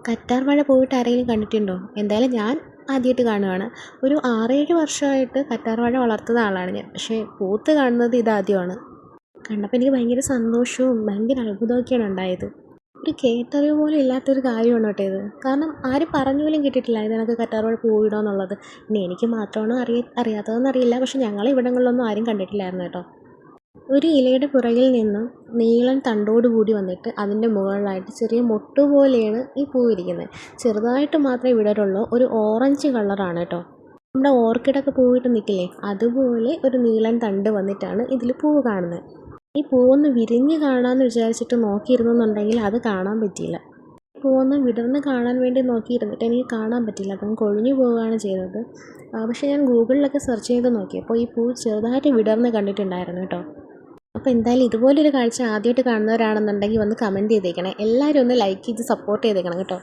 കറ്റാർ വാഴ പോയിട്ട് ആരെങ്കിലും കണ്ടിട്ടുണ്ടോ? എന്തായാലും ഞാൻ ആദ്യമായിട്ട് കാണുകയാണ്. ഒരു 6-7 വർഷമായിട്ട് കറ്റാർ വാഴ വളർത്തുന്ന ആളാണ് ഞാൻ. പക്ഷേ പൂത്ത് കാണുന്നത് ഇതാദ്യമാണ്. കണ്ടപ്പോൾ എനിക്ക് ഭയങ്കര സന്തോഷവും ഭയങ്കര അത്ഭുതമൊക്കെയാണ് ഉണ്ടായത്. ഒരു കേട്ടറിവ് പോലും ഇല്ലാത്തൊരു കാര്യമാണ് കേട്ടോ ഇത്. കാരണം ആരും പറഞ്ഞു പോലും കേട്ടിട്ടില്ല ഇതിനകത്ത് കറ്റാർ വാഴ പൂവിടുമെന്നുള്ളത്. ഇനി എനിക്ക് മാത്രമാണോ അറിയാത്തതെന്നറിയില്ല. പക്ഷേ ഞങ്ങളെ ഇവിടങ്ങളിലൊന്നും ആരും കണ്ടിട്ടില്ലായിരുന്നു കേട്ടോ. ഒരു ഇലയുടെ പുറകിൽ നിന്നും നീളൻ തണ്ടോടുകൂടി വന്നിട്ട് അതിൻ്റെ മുകളിലായിട്ട് ചെറിയ മൊട്ട് പോലെയാണ് ഈ പൂവിരിക്കുന്നത്. ചെറുതായിട്ട് മാത്രമേ വിടരുള്ളൂ. ഒരു ഓറഞ്ച് കളറാണ് കേട്ടോ. നമ്മുടെ ഓർക്കിഡൊക്കെ പൂവിട്ട് നിൽക്കില്ലേ, അതുപോലെ ഒരു നീളൻ തണ്ട് വന്നിട്ടാണ് ഇതിൽ പൂവ് കാണുന്നത്. ഈ പൂവൊന്ന് വിരിഞ്ഞ് കാണാമെന്ന് വിചാരിച്ചിട്ട് നോക്കിയിരുന്നെന്നുണ്ടെങ്കിൽ അത് കാണാൻ പറ്റിയില്ല. പൂവൊന്ന് വിടർന്ന് കാണാൻ വേണ്ടി നോക്കിയിരുന്നിട്ട് എനിക്ക് കാണാൻ പറ്റില്ല. അപ്പം കൊഴിഞ്ഞു പോവുകയാണ് ചെയ്തത്. പക്ഷേ ഞാൻ ഗൂഗിളിലൊക്കെ സെർച്ച് ചെയ്ത് നോക്കിയപ്പോൾ ഈ പൂ ചെറുതായിട്ട് വിടർന്ന് കണ്ടിട്ടുണ്ടായിരുന്നു കേട്ടോ. അപ്പോൾ എന്തായാലും ഇതുപോലൊരു കാഴ്ച ആദ്യമായിട്ട് കാണുന്നവരാണെന്നുണ്ടെങ്കിൽ വന്ന് കമൻറ്റ് ചെയ്തേക്കണേ. എല്ലാവരും ഒന്ന് ലൈക്ക് ചെയ്ത് സപ്പോർട്ട് ചെയ്തേക്കണം കേട്ടോ.